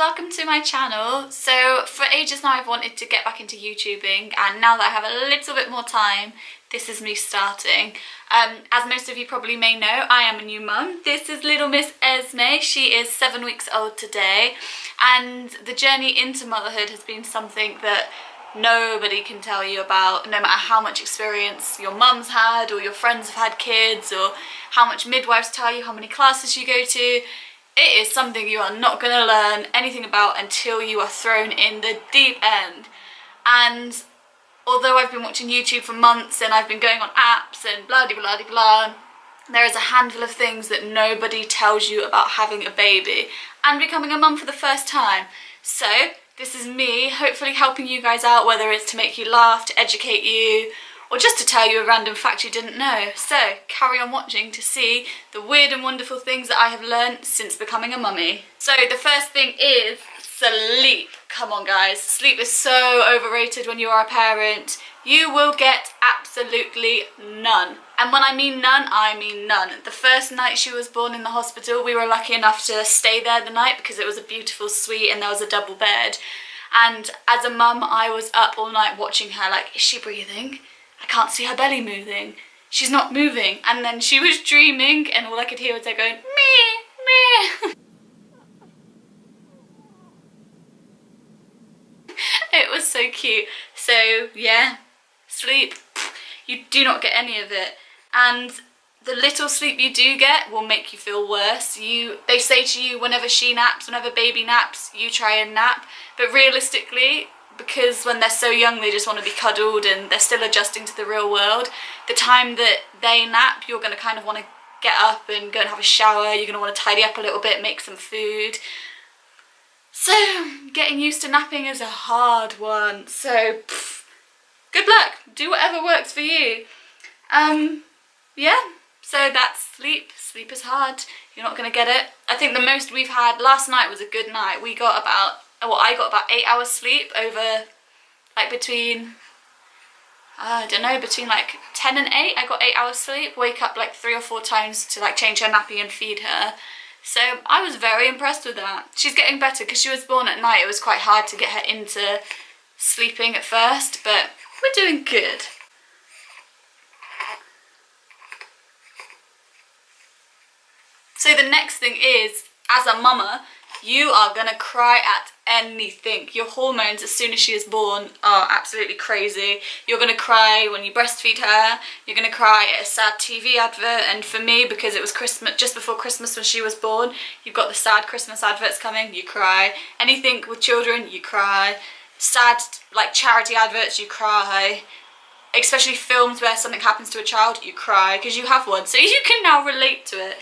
welcome to my channel. So for ages now I've wanted to get back into YouTubing, and now that I have a little bit more time, this is me starting. As most of you probably may know, I am a new mum. This is little Miss Esme. She is 7 weeks old today, and the journey into motherhood has been something that nobody can tell you about, no matter how much experience your mum's had or your friends have had kids, or how much midwives tell you, how many classes you go to. It is something you are not going to learn anything about until you are thrown in the deep end. And although I've been watching YouTube for months and I've been going on apps and blah de blah de blah, there is a handful of things that nobody tells you about having a baby and becoming a mum for the first time. So this is me hopefully helping you guys out, whether it's to make you laugh, to educate you, or just to tell you a random fact you didn't know. So carry on watching to see the weird and wonderful things that I have learned since becoming a mummy. So the first thing is sleep. Come on guys, sleep is so overrated when you are a parent. You will get absolutely none. And when I mean none, I mean none. The first night she was born in the hospital, we were lucky enough to stay there the night because it was a beautiful suite and there was a double bed. And as a mum, I was up all night watching her like, is she breathing? I can't see her belly moving. She's not moving. And then she was dreaming and all I could hear was her going, meh, meh. It was so cute. So yeah, sleep. You do not get any of it. And the little sleep you do get will make you feel worse. They say to you whenever she naps, whenever baby naps, you try and nap. But realistically, because when they're so young they just want to be cuddled and they're still adjusting to the real world, the time that they nap you're going to kind of want to get up and go and have a shower, you're going to want to tidy up a little bit, make some food. So getting used to napping is a hard one, so good luck, do whatever works for you. Yeah, so that's sleep. Sleep is hard, you're not going to get it. I think the most we've had last night was a good night. We got about, well, I got about 8 hours sleep over like between, I don't know, between like 10 and 8. I got 8 hours sleep, wake up like 3 or 4 times to like change her nappy and feed her. So I was very impressed with that. She's getting better because she was born at night. It was quite hard to get her into sleeping at first, but we're doing good. So the next thing is, as a mama, you are gonna cry at anything. Your hormones as soon as she is born are absolutely crazy. You're gonna cry when you breastfeed her, you're gonna cry at a sad TV advert, and for me, because it was Christmas, just before Christmas when she was born, you've got the sad Christmas adverts coming, you cry. Anything with children, you cry. Sad, like charity adverts, you cry. Especially films where something happens to a child, you cry, because you have one, so you can now relate to it.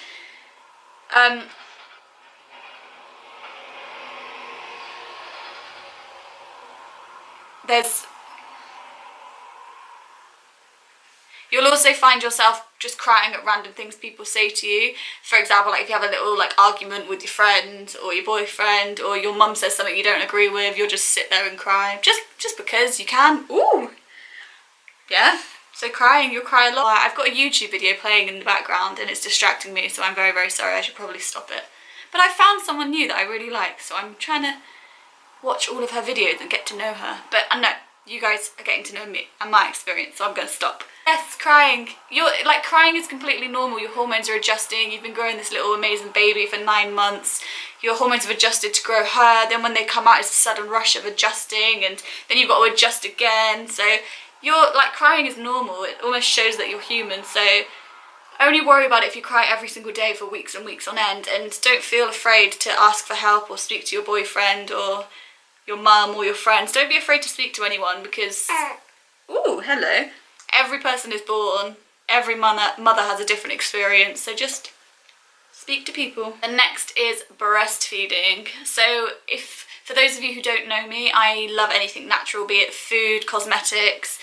You'll also find yourself just crying at random things people say to you. For example, like if you have a little like argument with your friend or your boyfriend, or your mum says something you don't agree with, you'll just sit there and cry just because you can. Ooh, yeah. So crying, you'll cry a lot. I've got a YouTube video playing in the background and it's distracting me, so I'm very, very sorry. I should probably stop it. But I found someone new that I really like, so I'm trying to watch all of her videos and get to know her. But no, you guys are getting to know me and my experience, so I'm going to stop. Yes, crying. Crying is completely normal. Your hormones are adjusting. You've been growing this little amazing baby for 9 months. Your hormones have adjusted to grow her. Then when they come out, it's a sudden rush of adjusting, and then you've got to adjust again. So crying is normal. It almost shows that you're human. So only worry about it if you cry every single day for weeks and weeks on end, and don't feel afraid to ask for help or speak to your boyfriend or your mum or your friends. Don't be afraid to speak to anyone, because ooh, hello. Every person is born, every mother has a different experience, so just speak to people. The next is breastfeeding. So for those of you who don't know me, I love anything natural, be it food, cosmetics.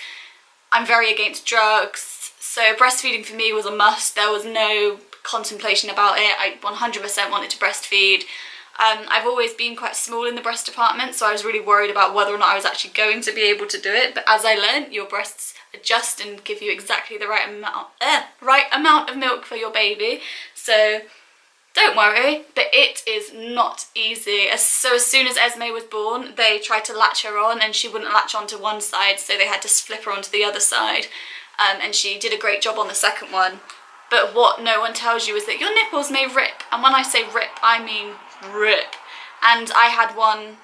I'm very against drugs, so breastfeeding for me was a must. There was no contemplation about it. I 100% wanted to breastfeed. I've always been quite small in the breast department, so I was really worried about whether or not I was actually going to be able to do it. But as I learned, your breasts adjust and give you exactly the right amount of milk for your baby. So Don't worry, but it is not easy. So as soon as Esme was born, they tried to latch her on and she wouldn't latch onto one side, so they had to flip her onto the other side. And she did a great job on the second one. But what no one tells you is that your nipples may rip. And when I say rip, I mean rip. And I had one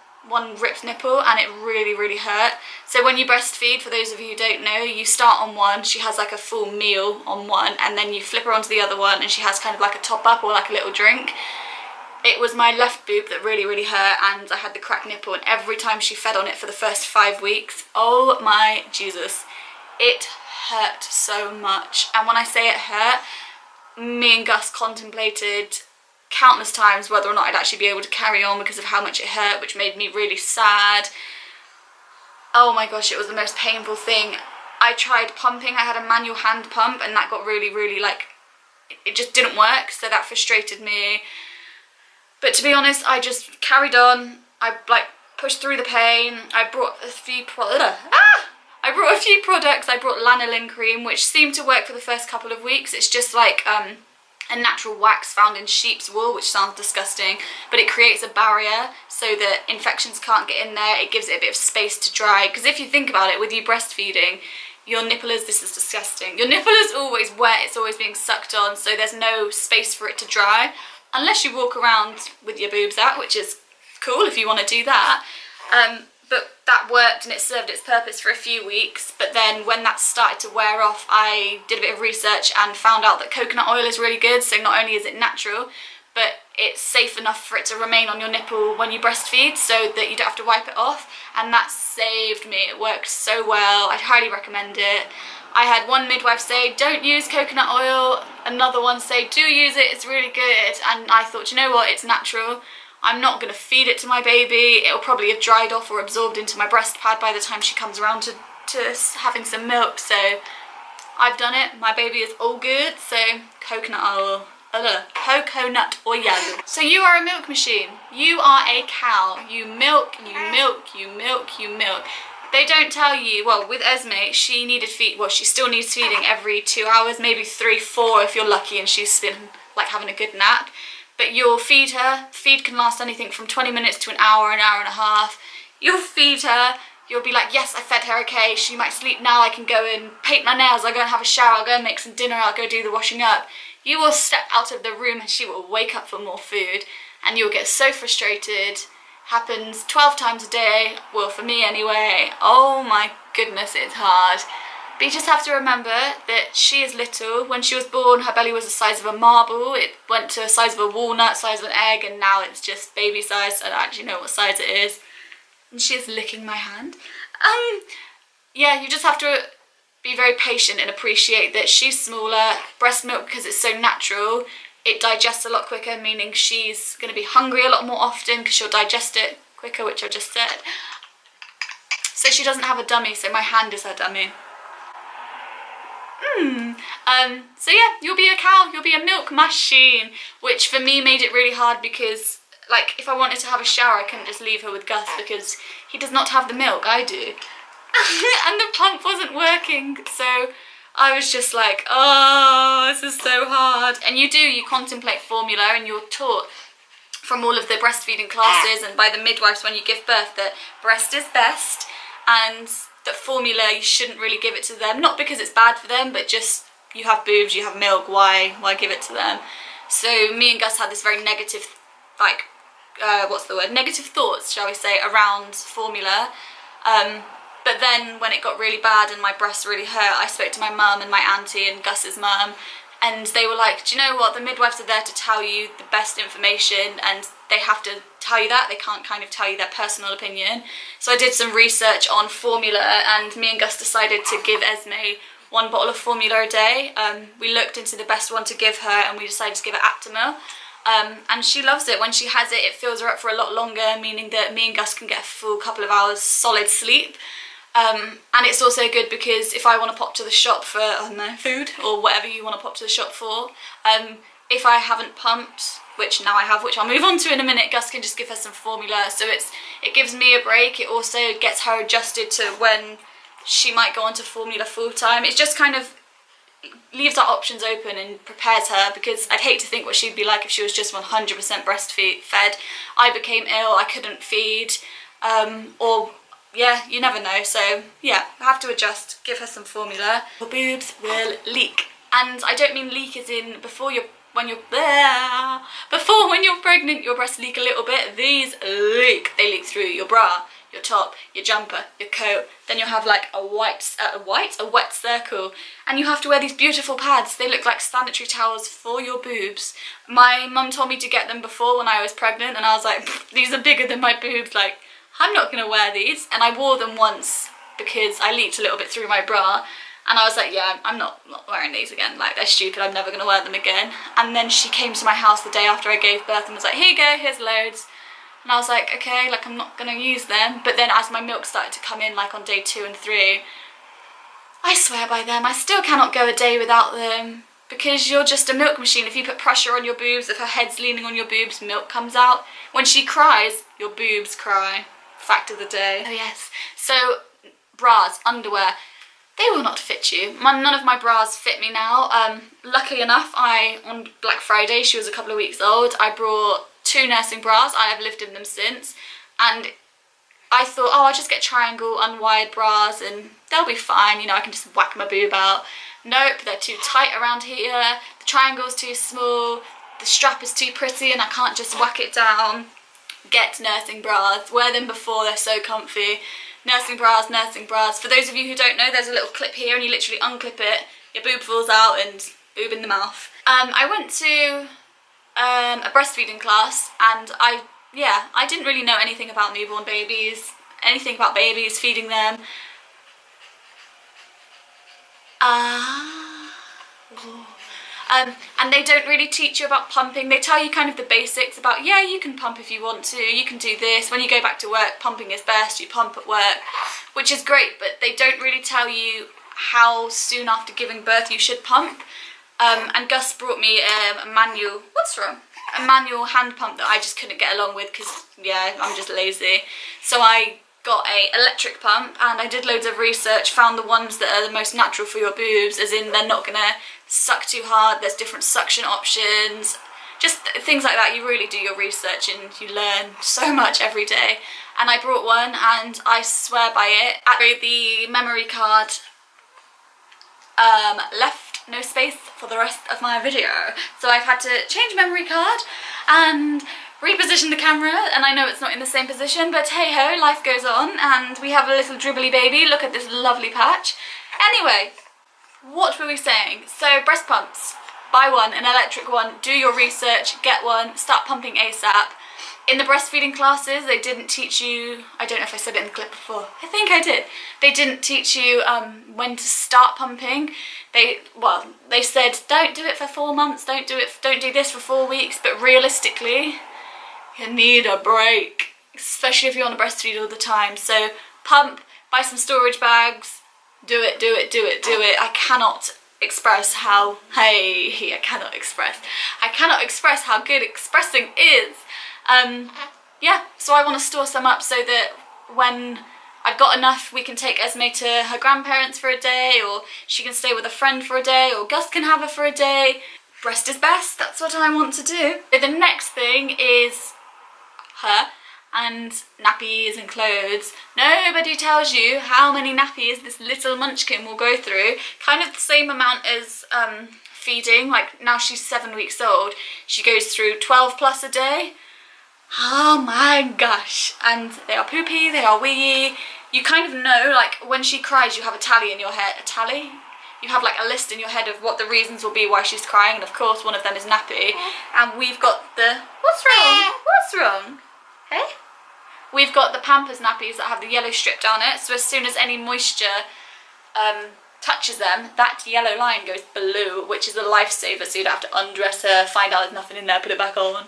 ripped nipple and it really, really hurt. So when you breastfeed, for those of you who don't know, you start on one, she has like a full meal on one, and then you flip her onto the other one and she has kind of like a top up or like a little drink. It was my left boob that really, really hurt, and I had the cracked nipple, and every time she fed on it for the first 5 weeks, oh my Jesus, it hurt so much. And when I say it hurt, me and Gus contemplated countless times whether or not I'd actually be able to carry on because of how much it hurt, which made me really sad. Oh my gosh, it was the most painful thing. I tried pumping. I had a manual hand pump and that got really, really like, it just didn't work, so that frustrated me. But to be honest, I just carried on. I like pushed through the pain. I brought a few products. I brought lanolin cream, which seemed to work for the first couple of weeks. It's just like a natural wax found in sheep's wool, which sounds disgusting, but it creates a barrier so that infections can't get in there. It gives it a bit of space to dry, because if you think about it, with you breastfeeding, your nipple is, this is disgusting, your nipple is always wet, it's always being sucked on, so there's no space for it to dry, unless you walk around with your boobs out, which is cool if you want to do that. But that worked and it served its purpose for a few weeks. But then when that started to wear off, I did a bit of research and found out that coconut oil is really good. So not only is it natural, but it's safe enough for it to remain on your nipple when you breastfeed, so that you don't have to wipe it off. And that saved me. It worked so well. I'd highly recommend it. I had one midwife say, don't use coconut oil. Another one say, do use it, it's really good. And I thought, you know what, it's natural. I'm not going to feed it to my baby. It'll probably have dried off or absorbed into my breast pad by the time she comes around to having some milk. So I've done it. My baby is all good. So coconut oil. Coconut oil. So you are a milk machine. You are a cow. You milk, you milk, you milk, you milk. They don't tell you, well, with Esme, she needed she still needs feeding every 2 hours, maybe 3, 4 if you're lucky and she's been like having a good nap. But you'll feed her. Feed can last anything from 20 minutes to an hour and a half. You'll feed her. You'll be like, yes, I fed her, okay, she might sleep now, I can go and paint my nails, I'll go and have a shower, I'll go and make some dinner, I'll go do the washing up. You will step out of the room and she will wake up for more food, and you'll get so frustrated. Happens 12 times a day, well, for me anyway. Oh my goodness, it's hard. But you just have to remember that she is little. When she was born, her belly was the size of a marble. It went to the size of a walnut, size of an egg, and now it's just baby size. I don't actually know what size it is. And she is licking my hand. Yeah, you just have to be very patient and appreciate that she's smaller. Breast milk, because it's so natural, it digests a lot quicker, meaning she's going to be hungry a lot more often because she'll digest it quicker, which I just said. So she doesn't have a dummy, so my hand is her dummy. So yeah, you'll be a cow, you'll be a milk machine, which for me made it really hard because, like, if I wanted to have a shower, I couldn't just leave her with Gus because he does not have the milk, I do. And the pump wasn't working, so I was just like, oh, this is so hard. And you contemplate formula, and you're taught from all of the breastfeeding classes and by the midwives when you give birth that breast is best, and that formula, you shouldn't really give it to them, not because it's bad for them, but just, you have boobs, you have milk, why give it to them? So me and Gus had this very negative, like, negative thoughts, shall we say, around formula. But then when it got really bad and my breasts really hurt, I spoke to my mum and my auntie and Gus's mum, and they were like, do you know what, the midwives are there to tell you the best information, and they have to tell you that, they can't kind of tell you their personal opinion. So I did some research on formula, and me and Gus decided to give Esme 1 bottle of formula a day. We looked into the best one to give her, and we decided to give her Aptamil. And she loves it. When she has it, it fills her up for a lot longer, meaning that me and Gus can get a full couple of hours solid sleep. And it's also good because if I want to pop to the shop for, I don't know, food or whatever you want to pop to the shop for, if I haven't pumped, which now I have, which I'll move on to in a minute, Gus can just give her some formula. So it gives me a break. It also gets her adjusted to when she might go onto formula full time. It's just kind of leaves our options open and prepares her, because I'd hate to think what she'd be like if she was just 100% breastfed. I became ill, I couldn't feed, or yeah, you never know. So yeah, I have to adjust, give her some formula. Your boobs will leak. And I don't mean leak as in before when you're pregnant, your breasts leak a little bit. These leak. They leak through your bra, your top, your jumper, your coat. Then you'll have like a wet circle, and you have to wear these beautiful pads. They look like sanitary towels for your boobs. My mum told me to get them before when I was pregnant, and I was like, these are bigger than my boobs. Like, I'm not gonna wear these. And I wore them once because I leaked a little bit through my bra. And I was like, yeah, I'm not wearing these again. Like, they're stupid, I'm never gonna wear them again. And then she came to my house the day after I gave birth and was like, here you go, here's loads. And I was like, okay, like, I'm not gonna use them. But then as my milk started to come in, like on day 2 and 3, I swear by them. I still cannot go a day without them, because you're just a milk machine. If you put pressure on your boobs, if her head's leaning on your boobs, milk comes out. When she cries, your boobs cry. Fact of the day. Oh yes. So, bras, underwear. They will not fit you. None of my bras fit me now. Luckily enough, on Black Friday, she was a couple of weeks old, I brought 2 nursing bras. I have lived in them since. And I thought, oh, I'll just get triangle unwired bras and they'll be fine. You know, I can just whack my boob out. Nope, they're too tight around here. The triangle's too small. The strap is too pretty and I can't just whack it down. Get nursing bras. Wear them before, they're so comfy. Nursing bras, nursing bras. For those of you who don't know, there's a little clip here and you literally unclip it, your boob falls out and boob in the mouth. I went to a breastfeeding class and I didn't really know anything about newborn babies, anything about babies, feeding them. And they don't really teach you about pumping. They tell you kind of the basics about, yeah, you can pump if you want to, you can do this. When you go back to work, pumping is best, you pump at work, which is great, but they don't really tell you how soon after giving birth you should pump. And Gus brought me a manual, a manual hand pump that I just couldn't get along with because, yeah, I'm just lazy. So I got a electric pump and I did loads of research, found the ones that are the most natural for your boobs, as in they're not gonna suck too hard, there's different suction options, just things like that. You really do your research and you learn so much every day. And I brought one and I swear by it. The memory card left no space for the rest of my video, so I've had to change memory card and reposition the camera, and I know it's not in the same position, but hey ho, life goes on, and we have a little dribbly baby. Look at this lovely patch. Anyway, what were we saying? So breast pumps, buy one, an electric one, do your research, get one, start pumping ASAP. In the breastfeeding classes, they didn't teach you, I don't know if I said it in the clip before, I think I did. They didn't teach you when to start pumping. They said don't do it for 4 months, don't do this for 4 weeks, but realistically, you need a break, especially if you're on a breastfeed all the time. So pump, buy some storage bags, do it. I cannot express how, I cannot express how good expressing is. Yeah, so I want to store some up so that when I've got enough, we can take Esme to her grandparents for a day, or she can stay with a friend for a day, or Gus can have her for a day. Breast is best, that's what I want to do. So the next thing is her and nappies and clothes. Nobody tells you how many nappies this little munchkin will go through. Kind of the same amount as feeding. Like now she's 7 weeks old, she goes through 12 plus a day. Oh my gosh. And they are poopy, they are wee. You kind of know, like when she cries, you have a tally in your head. A tally? You have like a list in your head of what the reasons will be why she's crying, and of course one of them is nappy. And we've got the, what's wrong? Hey? We've got the Pampers nappies that have the yellow strip down it, so as soon as any moisture touches them, that yellow line goes blue, which is a lifesaver, so you'd have to undress her, find out there's nothing in there, put it back on.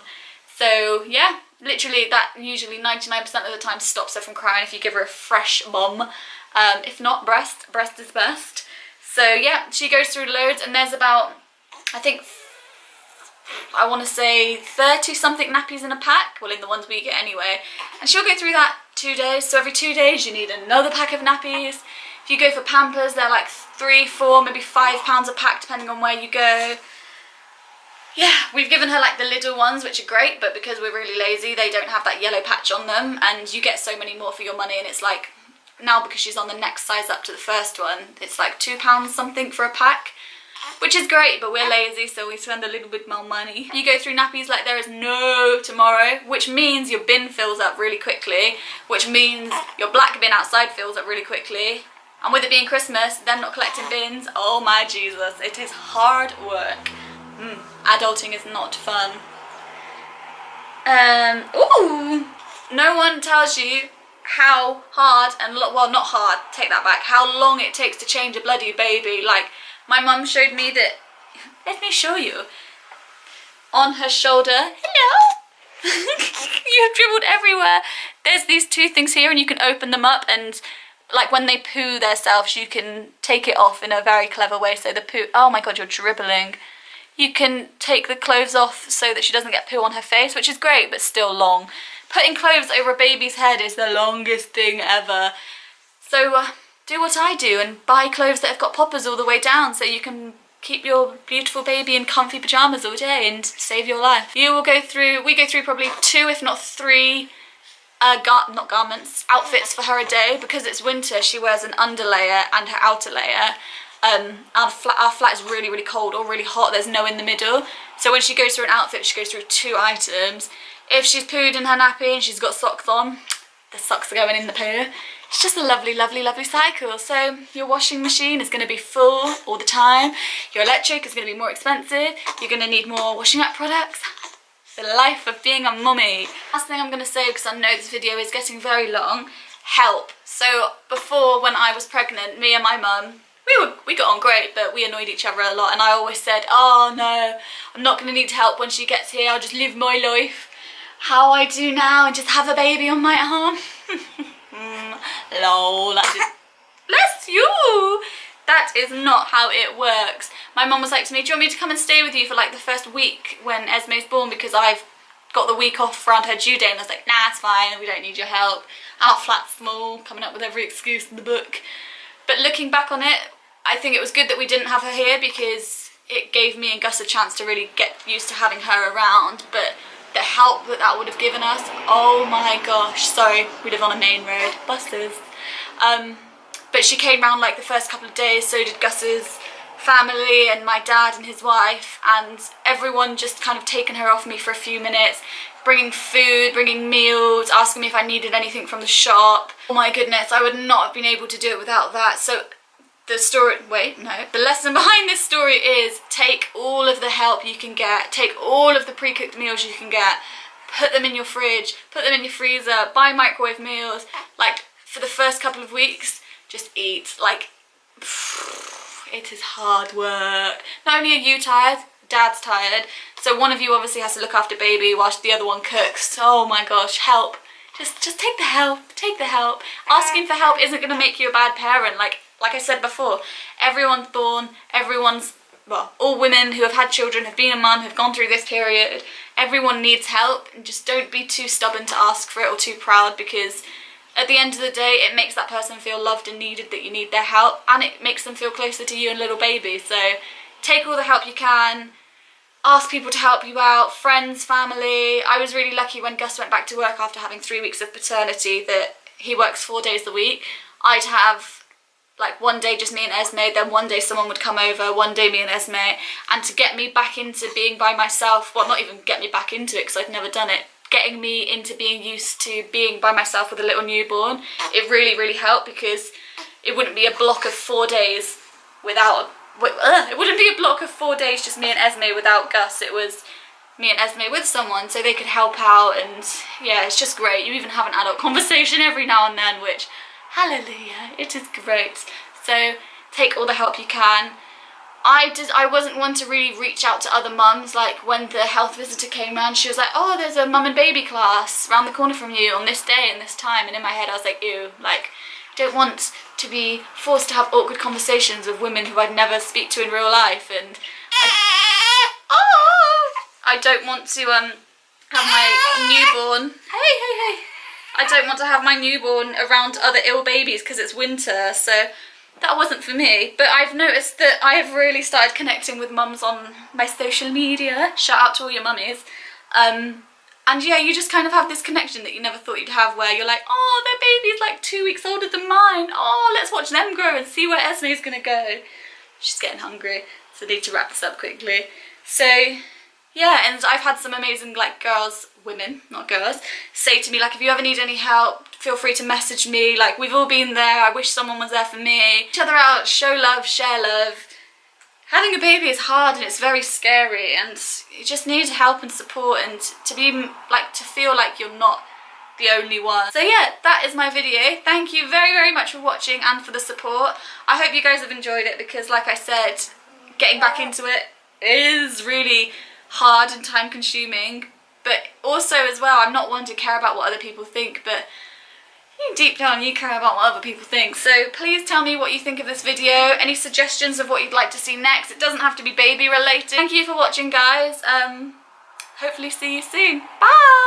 So yeah, literally that usually 99% of the time stops her from crying if you give her a fresh mum. If not, breast is best. So yeah, she goes through loads, and there's about, I think, I want to say 30 something nappies in a pack, well in the ones we get anyway, and she'll go through that 2 days, so every 2 days you need another pack of nappies. If you go for Pampers, they're like £3, £4, maybe £5 a pack depending on where you go. Yeah, we've given her like the little ones, which are great, but because we're really lazy, they don't have that yellow patch on them, and you get so many more for your money. And it's like, now because she's on the next size up to the first one, it's like £2 something for a pack, which is great, but we're lazy, so we spend a little bit more money. You go through nappies like there is no tomorrow, which means your bin fills up really quickly, which means your black bin outside fills up really quickly. And with it being Christmas, them not collecting bins, oh my Jesus, it is hard work. Adulting is not fun. Ooh, no one tells you how hard and well, not hard, take that back, how long it takes to change a bloody baby. Like, my mum showed me that, let me show you, on her shoulder, hello, you have dribbled everywhere. There's these two things here and you can open them up, and like when they poo themselves, you can take it off in a very clever way. So the poo, oh my God, you're dribbling. You can take the clothes off so that she doesn't get poo on her face, which is great, but still long. Putting clothes over a baby's head is the longest thing ever. So do what I do and buy clothes that have got poppers all the way down so you can keep your beautiful baby in comfy pajamas all day and save your life. We go through probably 2 if not 3 outfits for her a day. Because it's winter, she wears an underlayer and her outer layer. Our flat is really, really cold or really hot. There's no in the middle. So when she goes through an outfit, she goes through 2 items. If she's pooed in her nappy and she's got socks on, the socks are going in the poo. It's just a lovely, lovely, lovely cycle. So your washing machine is going to be full all the time. Your electric is going to be more expensive. You're going to need more washing up products. The life of being a mummy. Last thing I'm going to say, because I know this video is getting very long, help. So before, when I was pregnant, me and my mum, we got on great, but we annoyed each other a lot, and I always said, oh no, I'm not going to need help when she gets here, I'll just live my life how I do now and just have a baby on my arm. Lol, bless you! That is not how it works. My mum was like to me, do you want me to come and stay with you for like the first week when Esme's born, because I've got the week off around her due date? And I was like, nah, it's fine, we don't need your help. Our flat's small, coming up with every excuse in the book. But looking back on it, I think it was good that we didn't have her here, because it gave me and Gus a chance to really get used to having her around. But the help that would have given us, oh my gosh, sorry, we live on a main road, buses. But she came round like the first couple of days, so did Gus's family and my dad and his wife, and everyone just kind of taken her off me for a few minutes, bringing food, bringing meals, asking me if I needed anything from the shop. Oh my goodness, I would not have been able to do it without that. So the lesson behind this story is take all of the help you can get, take all of the pre-cooked meals you can get, put them in your fridge, put them in your freezer, buy microwave meals. Like, for the first couple of weeks, just eat. Like, it is hard work. Not only are you tired, Dad's tired, so one of you obviously has to look after baby whilst the other one cooks. Oh my gosh, help. Just take the help, take the help. Asking for help isn't going to make you a bad parent. Like I said before, everyone's born, well, all women who have had children, have been a mum, have gone through this period. Everyone needs help, and just don't be too stubborn to ask for it or too proud, because at the end of the day, it makes that person feel loved and needed, that you need their help, and it makes them feel closer to you and little baby. So take all the help you can, ask people to help you out, friends, family. I was really lucky when Gus went back to work after having 3 weeks of paternity that he works 4 days a week. I'd have like one day just me and Esme, then one day someone would come over, one day me and Esme, and to get me back into being by myself, well, not even get me back into it because I'd never done it, getting me into being used to being by myself with a little newborn, it really, really helped, because it wouldn't be a block of 4 days without, it wouldn't be a block of 4 days just me and Esme without Gus. It was me and Esme with someone so they could help out, and yeah, it's just great. You even have an adult conversation every now and then, which, hallelujah, it is great. So take all the help you can. I wasn't one to really reach out to other mums. Like, when the health visitor came round, she was like, oh, there's a mum and baby class round the corner from you on this day and this time, and in my head I was like, ew, like, I don't want to be forced to have awkward conversations with women who I'd never speak to in real life, and I don't want to have my newborn, hey, I don't want to have my newborn around other ill babies because it's winter, so that wasn't for me. But I've noticed that I have really started connecting with mums on my social media. Shout out to all your mummies. And yeah, you just kind of have this connection that you never thought you'd have, where you're like, oh, their baby's like 2 weeks older than mine. Oh, let's watch them grow and see where Esme's gonna go. She's getting hungry, so I need to wrap this up quickly. So yeah, and I've had some amazing like girls, women, not girls, say to me like, if you ever need any help, feel free to message me. Like, we've all been there. I wish someone was there for me. Each other out, show love, share love. Having a baby is hard and it's very scary, and you just need help and support, and to be like, to feel like you're not the only one. So yeah, that is my video. Thank you very, very much for watching and for the support. I hope you guys have enjoyed it, because like I said, getting back into it is really hard and time consuming, but also as well, I'm not one to care about what other people think, but deep down you care about what other people think. So please tell me what you think of this video, any suggestions of what you'd like to see next. It doesn't have to be baby related. Thank you for watching, guys. Hopefully see you soon. Bye.